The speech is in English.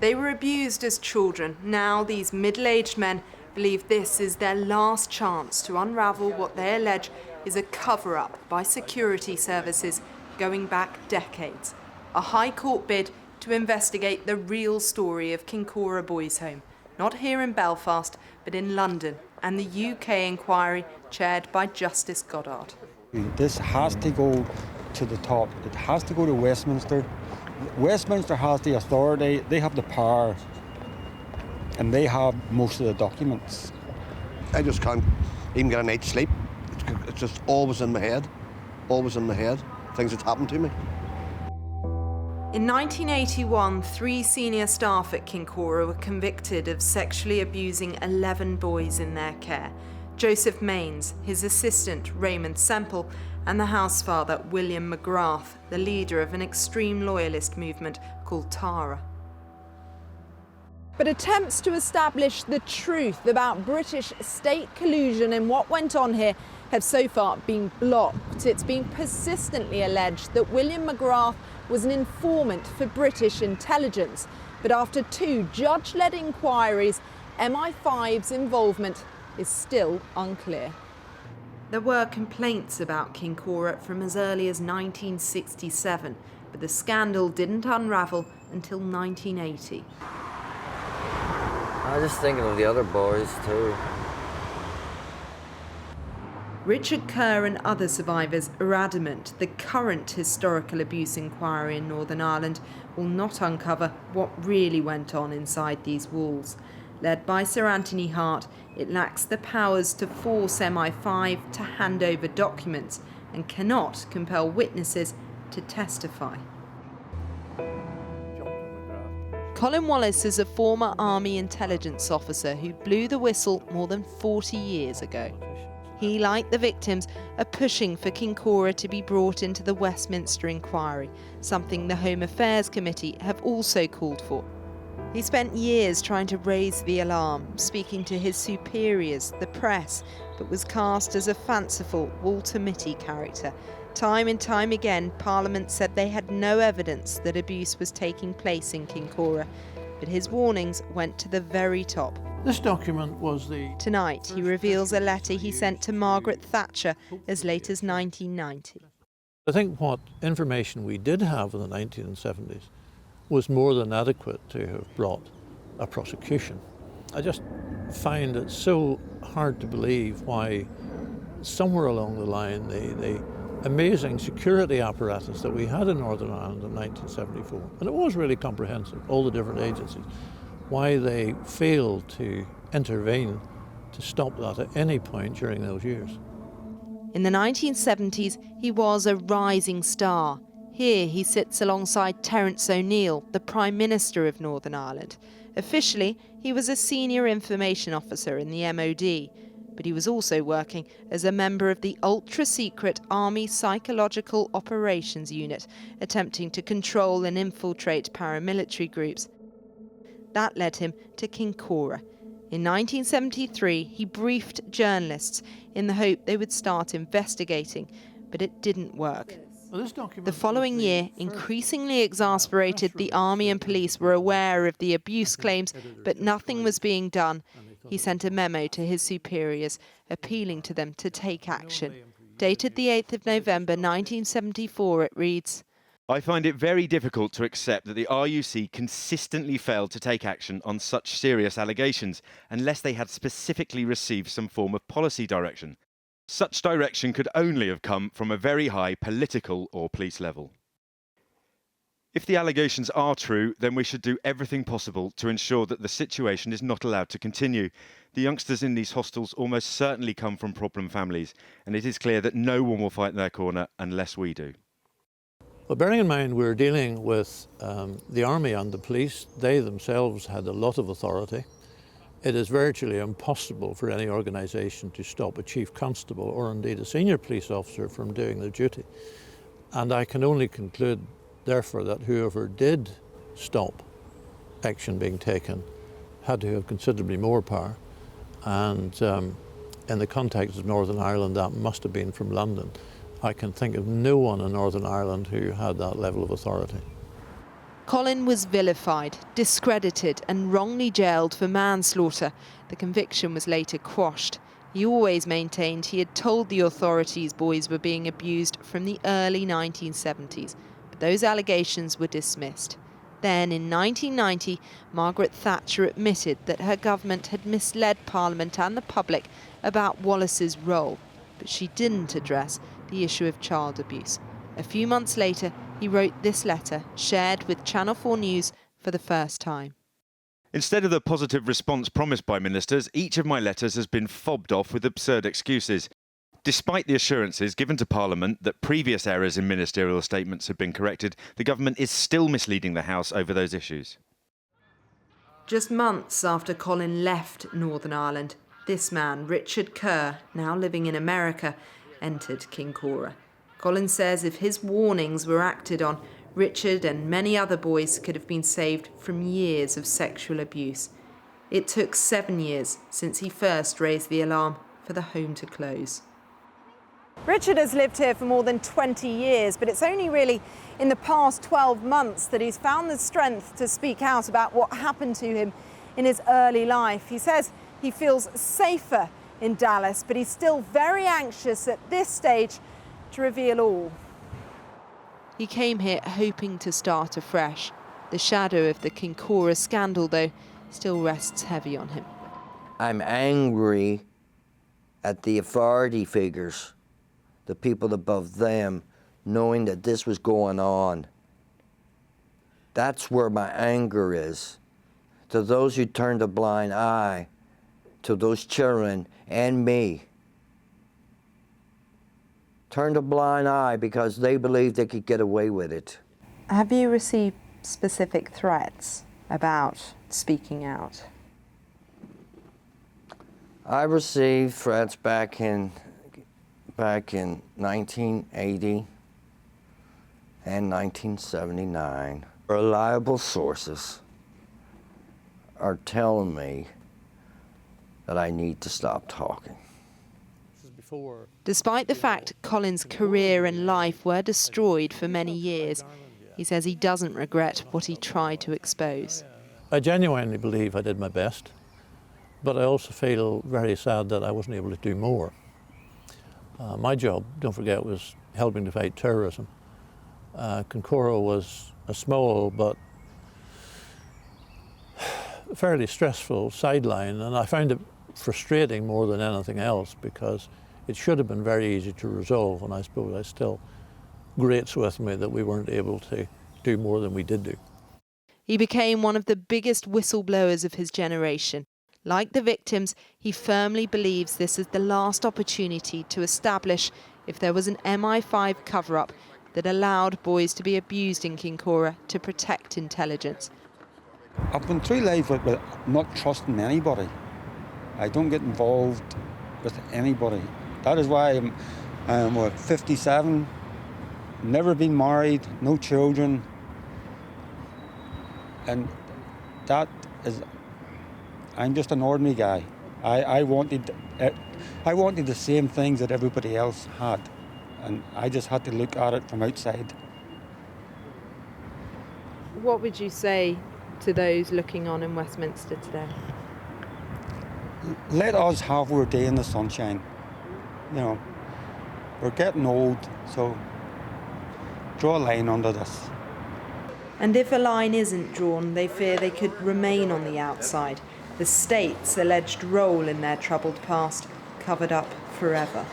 They were abused as children. Now these middle-aged men believe this is their last chance to unravel what they allege is a cover-up by security services going back decades. A High Court bid to investigate the real story of Kincora Boys' Home, not here in Belfast, but in London, and the UK inquiry chaired by Justice Goddard. This has to go to the top. It has to go to Westminster. Westminster has the authority, they have the power, and they have most of the documents. I just can't even get a night's sleep. It's just always in my head, things that's happened to me. In 1981, 3 senior staff at Kincora were convicted of sexually abusing 11 boys in their care. Joseph Mains, his assistant Raymond Semple, and the housefather William McGrath, the leader of an extreme loyalist movement called Tara. But attempts to establish the truth about British state collusion in what went on here have so far been blocked. It's been persistently alleged that William McGrath was an informant for British intelligence. But after 2 judge-led inquiries, MI5's involvement is still unclear. There were complaints about Kincora from as early as 1967, but the scandal didn't unravel until 1980. I was just thinking of the other boys too. Richard Kerr and other survivors are adamant the current historical abuse inquiry in Northern Ireland will not uncover what really went on inside these walls. Led by Sir Anthony Hart, it lacks the powers to force MI5 to hand over documents and cannot compel witnesses to testify. Colin Wallace is a former Army intelligence officer who blew the whistle more than 40 years ago. He, like the victims, are pushing for Kincora to be brought into the Westminster inquiry, something the Home Affairs Committee have also called for. He spent years trying to raise the alarm, speaking to his superiors, the press, but was cast as a fanciful Walter Mitty character. Time and time again, Parliament said they had no evidence that abuse was taking place in Kincora, but his warnings went to the very top. This document was the... Tonight, he reveals a letter he sent to Margaret Thatcher as late as 1990. I think what information we did have in the 1970s was more than adequate to have brought a prosecution. I just find it so hard to believe why somewhere along the line the amazing security apparatus that we had in Northern Ireland in 1974, and it was really comprehensive, all the different agencies, why they failed to intervene to stop that at any point during those years. In the 1970s, he was a rising star. Here he sits alongside Terence O'Neill, the Prime Minister of Northern Ireland. Officially, he was a senior information officer in the MOD, but he was also working as a member of the ultra-secret Army Psychological Operations Unit, attempting to control and infiltrate paramilitary groups. That led him to Kincora. In 1973, he briefed journalists in the hope they would start investigating, but it didn't work. The following year, increasingly exasperated, the army and police were aware of the abuse claims, but nothing was being done. He sent a memo to his superiors, appealing to them to take action. Dated the 8th of November 1974, it reads, I find it very difficult to accept that the RUC consistently failed to take action on such serious allegations unless they had specifically received some form of policy direction. Such direction could only have come from a very high political or police level. If the allegations are true, then we should do everything possible to ensure that the situation is not allowed to continue. The youngsters in these hostels almost certainly come from problem families, and it is clear that no one will fight in their corner unless we do. Well, bearing in mind we're dealing with the army and the police, they themselves had a lot of authority. It is virtually impossible for any organisation to stop a chief constable or indeed a senior police officer from doing their duty. And I can only conclude, therefore, that whoever did stop action being taken had to have considerably more power. And in the context of Northern Ireland, that must have been from London. I can think of no one in Northern Ireland who had that level of authority. Colin was vilified, discredited and wrongly jailed for manslaughter. The conviction was later quashed. He always maintained he had told the authorities boys were being abused from the early 1970s, but those allegations were dismissed. Then, in 1990, Margaret Thatcher admitted that her government had misled Parliament and the public about Wallace's role, but she didn't address the issue of child abuse. A few months later, he wrote this letter, shared with Channel 4 News for the first time. Instead of the positive response promised by ministers, each of my letters has been fobbed off with absurd excuses. Despite the assurances given to Parliament that previous errors in ministerial statements have been corrected, the government is still misleading the House over those issues. Just months after Colin left Northern Ireland, this man, Richard Kerr, now living in America, entered Kincora. Colin says if his warnings were acted on, Richard and many other boys could have been saved from years of sexual abuse. It took 7 years since he first raised the alarm for the home to close. Richard has lived here for more than 20 years, but it's only really in the past 12 months that he's found the strength to speak out about what happened to him in his early life. He says he feels safer in Dallas, but he's still very anxious at this stage to reveal all. He came here hoping to start afresh. The shadow of the Kincora scandal, though, still rests heavy on him. I'm angry at the authority figures, the people above them, knowing that this was going on. That's where my anger is. To those who turned a blind eye, to those children and me. Turned a blind eye because they believed they could get away with it. Have you received specific threats about speaking out? I received threats back in 1980 and 1979. Reliable sources are telling me that I need to stop talking. Despite the fact Colin's career and life were destroyed for many years, he says he doesn't regret what he tried to expose. I genuinely believe I did my best, but I also feel very sad that I wasn't able to do more. My job, don't forget, was helping to fight terrorism. Kincora was a small but fairly stressful sideline, and I found it frustrating more than anything else because it should have been very easy to resolve, and I suppose I still grates with me that we weren't able to do more than we did do. He became one of the biggest whistleblowers of his generation. Like the victims, he firmly believes this is the last opportunity to establish if there was an MI5 cover-up that allowed boys to be abused in Kincora to protect intelligence. I've been through life with not trusting anybody. I don't get involved with anybody. That is why I'm 57, never been married, no children. And that is, I'm just an ordinary guy. I wanted the same things that everybody else had, and I just had to look at it from outside. What would you say to those looking on in Westminster today? Let us have our day in the sunshine. You know, we're getting old, so draw a line under this. And if a line isn't drawn, they fear they could remain on the outside, the state's alleged role in their troubled past covered up forever.